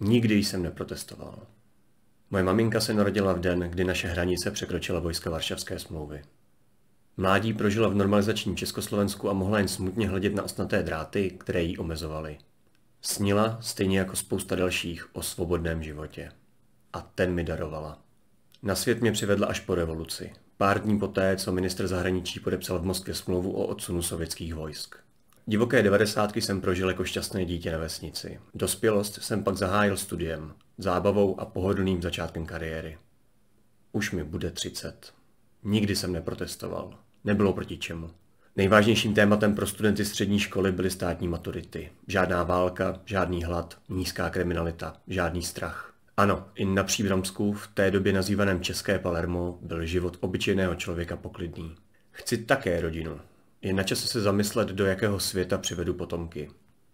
Nikdy jsem neprotestoval. Moje maminka se narodila v den, kdy naše hranice překročila vojska Varšavské smlouvy. Mládí prožila v normalizačním Československu a mohla jen smutně hledět na ostnaté dráty, které jí omezovaly. Snila, stejně jako spousta dalších, o svobodném životě. A ten mi darovala. Na svět mě přivedla až po revoluci. Pár dní poté, co ministr zahraničí podepsal v Moskvě smlouvu o odsunu sovětských vojsk. Divoké 90. jsem prožil jako šťastné dítě na vesnici. Dospělost jsem pak zahájil studiem, zábavou a pohodlným začátkem kariéry. Už mi bude 30. Nikdy jsem neprotestoval. Nebylo proti čemu. Nejvážnějším tématem pro studenty střední školy byly státní maturity. Žádná válka, žádný hlad, nízká kriminalita, žádný strach. Ano, i na Příbramsku, v té době nazývaném České Palermo, byl život obyčejného člověka poklidný. Chci také rodinu. Je na čase se zamyslet, do jakého světa přivedu potomky.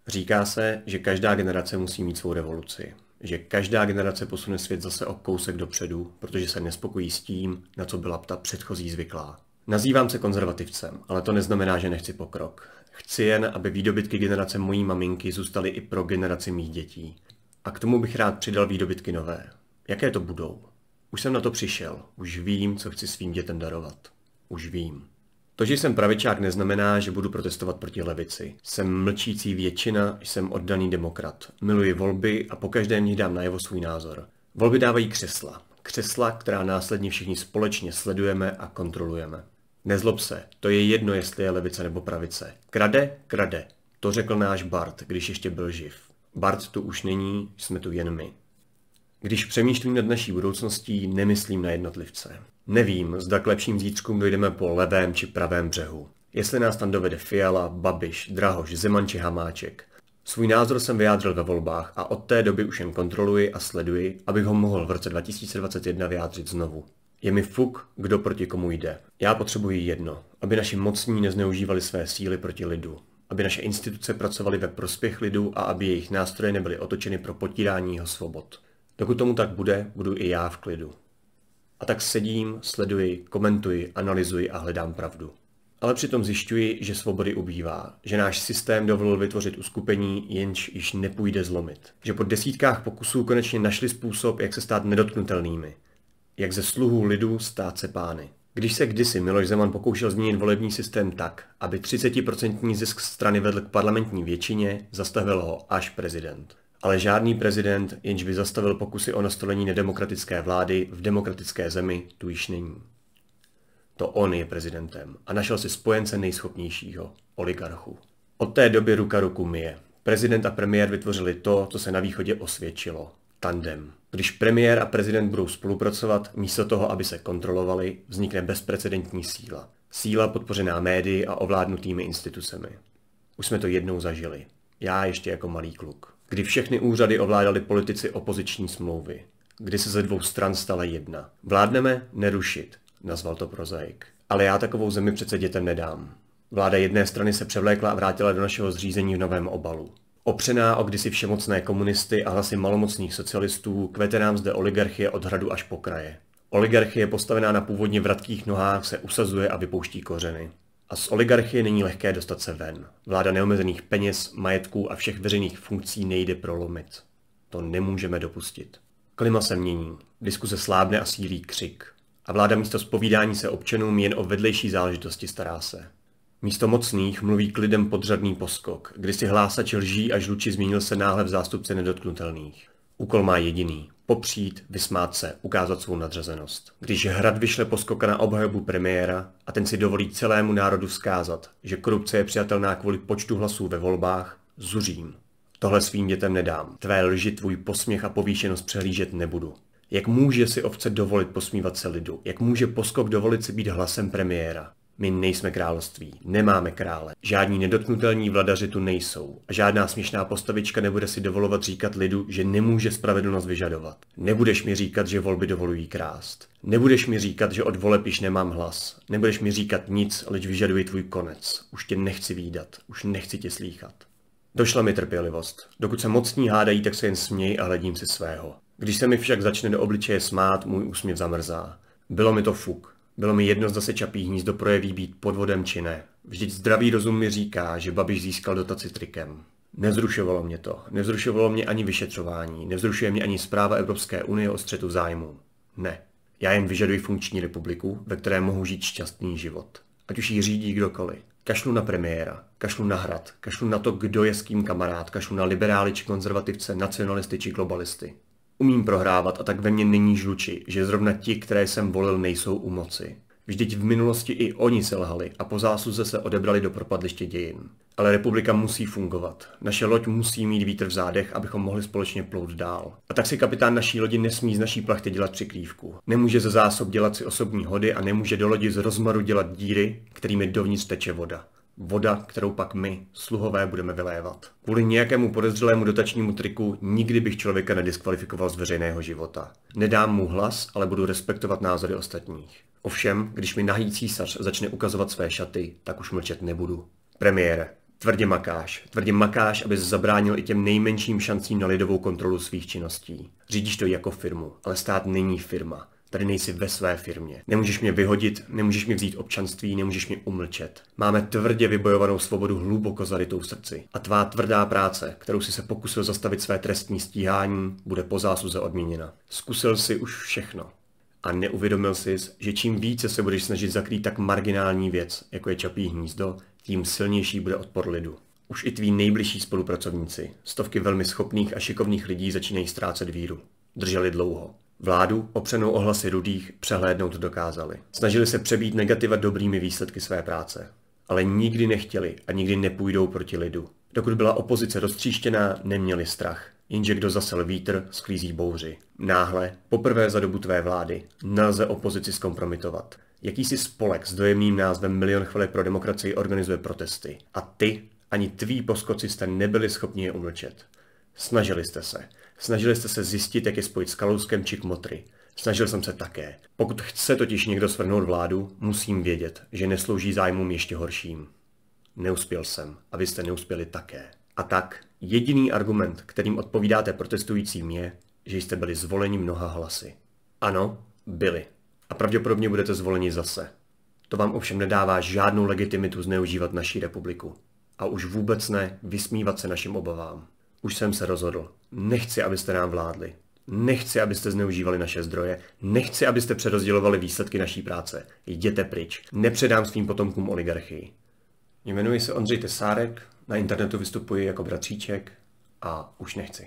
Říká se, že každá generace musí mít svou revoluci. Že každá generace posune svět zase o kousek dopředu, protože se nespokojí s tím, na co byla ta předchozí zvyklá. Nazývám se konzervativcem, ale to neznamená, že nechci pokrok. Chci jen, aby výdobytky generace mojí maminky zůstaly i pro generaci mých dětí. A k tomu bych rád přidal výdobytky nové. Jaké to budou? Už jsem na to přišel. Už vím, co chci svým dětem darovat. Už vím. To, že jsem pravičák, neznamená, že budu protestovat proti levici. Jsem mlčící většina, jsem oddaný demokrat. Miluji volby a pokaždé v nich dám najevo svůj názor. Volby dávají křesla. Křesla, která následně všichni společně sledujeme a kontrolujeme. Nezlob se, to je jedno, jestli je levice nebo pravice. Krade, krade. To řekl náš Bart, když ještě byl živ. Bart tu už není, jsme tu jen my. Když přemýšlím nad naší budoucností, nemyslím na jednotlivce. Nevím, zda k lepším zítřkům dojdeme po levém či pravém břehu. Jestli nás tam dovede Fiala, Babiš, Drahoš, Zeman či Hamáček. Svůj názor jsem vyjádřil ve volbách a od té doby už jen kontroluji a sleduji, abych ho mohl v roce 2021 vyjádřit znovu. Je mi fuk, kdo proti komu jde. Já potřebuji jedno, aby naši mocní nezneužívali své síly proti lidu. Aby naše instituce pracovaly ve prospěch lidu a aby jejich nástroje nebyly otočeny pro potírání jeho svobod. Dokud tomu tak bude, budu i já v klidu. A tak sedím, sleduji, komentuji, analyzuji a hledám pravdu. Ale přitom zjišťuji, že svobody ubývá, že náš systém dovolil vytvořit uskupení, jenž již nepůjde zlomit. Že po desítkách pokusů konečně našli způsob, jak se stát nedotknutelnými. Jak ze sluhů lidu stát se pány. Když se kdysi Miloš Zeman pokoušel změnit volební systém tak, aby 30% zisk strany vedl k parlamentní většině, zastavil ho až prezident. Ale žádný prezident, jenž by zastavil pokusy o nastolení nedemokratické vlády v demokratické zemi, tu již není. To on je prezidentem a našel si spojence nejschopnějšího, oligarchu. Od té doby ruka ruku myje. Prezident a premiér vytvořili to, co se na východě osvědčilo. Tandem. Když premiér a prezident budou spolupracovat, místo toho, aby se kontrolovali, vznikne bezprecedentní síla. Síla podpořená médii a ovládnutými institucemi. Už jsme to jednou zažili. Já ještě jako malý kluk. Kdy všechny úřady ovládali politici opoziční smlouvy. Kdy se ze dvou stran stala jedna. Vládneme nerušit, nazval to prozaik. Ale já takovou zemi přece dětem nedám. Vláda jedné strany se převlékla a vrátila do našeho zřízení v novém obalu. Opřená o kdysi všemocné komunisty a hlasy malomocných socialistů, kvete nám zde oligarchie od hradu až po kraje. Oligarchie postavená na původně vratkých nohách se usazuje a vypouští kořeny. A z oligarchie není lehké dostat se ven. Vláda neomezených peněz, majetků a všech veřejných funkcí nejde prolomit. To nemůžeme dopustit. Klima se mění, diskuse slábne a sílí křik. A vláda místo zpovídání se občanům jen o vedlejší záležitosti stará se. Místo mocných mluví k lidem podřadný poskok, kdy si hlásač lží a žluči změnil se náhle v zástupce nedotknutelných. Úkol má jediný. Popřít, vysmát se, ukázat svou nadřazenost. Když hrad vyšle poskoka na obhajobu premiéra a ten si dovolí celému národu vzkázat, že korupce je přijatelná kvůli počtu hlasů ve volbách, zuřím. Tohle svým dětem nedám. Tvé lži, tvůj posměch a povýšenost přehlížet nebudu. Jak může si ovce dovolit posmívat se lidu? Jak může poskok dovolit si být hlasem premiéra? My nejsme království, nemáme krále, žádní nedotknutelní vladaři tu nejsou a žádná směšná postavička nebude si dovolovat říkat lidu, že nemůže spravedlnost vyžadovat. Nebudeš mi říkat, že volby dovolují krást. Nebudeš mi říkat, že od voleb již nemám hlas. Nebudeš mi říkat nic, leč vyžaduji tvůj konec. Už tě nechci vídat, už nechci tě slýchat. Došla mi trpělivost. Dokud se mocní hádají, tak se jen směj a hledím si svého. Když se mi však začne do obličeje smát, můj úsměv zamrzá. Bylo mi to fuk. Bylo mi jedno, zda se Čapí hnízdo projeví být podvodem či ne. Vždyť zdravý rozum mi říká, že Babiš získal dotaci trikem. Nevzrušovalo mě to. Nevzrušovalo mě ani vyšetřování. Nevzrušuje mě ani zpráva Evropské unie o střetu zájmů. Ne. Já jen vyžaduji funkční republiku, ve které mohu žít šťastný život. Ať už ji řídí kdokoliv. Kašlu na premiéra, kašlu na Hrad, kašlu na to, kdo je s kým kamarád, kašlu na liberály či konzervativce, nacionalisty či globalisty. Umím prohrávat a tak ve mně není žluči, že zrovna ti, které jsem volil, nejsou u moci. Vždyť v minulosti i oni selhali a po zásluze se odebrali do propadliště dějin. Ale republika musí fungovat. Naše loď musí mít vítr v zádech, abychom mohli společně plout dál. A tak si kapitán naší lodi nesmí z naší plachty dělat přikrývku. Nemůže ze zásob dělat si osobní hody a nemůže do lodi z rozmaru dělat díry, kterými dovnitř teče voda. Voda, kterou pak my, sluhové, budeme vylévat. Kvůli nějakému podezřelému dotačnímu triku nikdy bych člověka nediskvalifikoval z veřejného života. Nedám mu hlas, ale budu respektovat názory ostatních. Ovšem, když mi nahý císař začne ukazovat své šaty, tak už mlčet nebudu. Premiére, tvrdě makáš, abys zabránil i těm nejmenším šancím na lidovou kontrolu svých činností. Řídíš to jako firmu, ale stát není firma. Tady nejsi ve své firmě. Nemůžeš mě vyhodit, nemůžeš mi vzít občanství, nemůžeš mě umlčet. Máme tvrdě vybojovanou svobodu hluboko zarytou v srdci. A tvá tvrdá práce, kterou si se pokusil zastavit své trestní stíhání, bude po zásluze odměněna. Zkusil si už všechno. A neuvědomil jsi, že čím více se budeš snažit zakrýt tak marginální věc, jako je Čapí hnízdo, tím silnější bude odpor lidu. Už i tví nejbližší spolupracovníci, stovky velmi schopných a šikovných lidí začínají ztrácet víru. Drželi dlouho. Vládu, opřenou o hlasy rudých, přehlédnout dokázali. Snažili se přebít negativa dobrými výsledky své práce. Ale nikdy nechtěli a nikdy nepůjdou proti lidu. Dokud byla opozice roztříštěná, neměli strach. Jenže kdo zasel vítr, sklízí bouři. Náhle, poprvé za dobu tvé vlády, nelze opozici zkompromitovat. Jakýsi spolek s dojemným názvem Milion chvilek pro demokracii organizuje protesty. A ty, ani tví poskoci jste nebyli schopni je umlčet. Snažili jste se zjistit, jak je spojit s Kalouskem či Kmotry. Snažil jsem se také. Pokud chce totiž někdo svrhnout vládu, musím vědět, že neslouží zájmům ještě horším. Neuspěl jsem, a vy jste neuspěli také. A tak, jediný argument, kterým odpovídáte protestujícím je, že jste byli zvoleni mnoha hlasy. Ano, byli. A pravděpodobně budete zvoleni zase. To vám ovšem nedává žádnou legitimitu zneužívat naší republiku. A už vůbec ne vysmívat se našim obavám. Už jsem se rozhodl. Nechci, abyste nám vládli. Nechci, abyste zneužívali naše zdroje. Nechci, abyste přerozdělovali výsledky naší práce. Jděte pryč. Nepředám svým potomkům oligarchii. Jmenuji se Ondřej Tesárek, na internetu vystupuji jako bratříček a už nechci.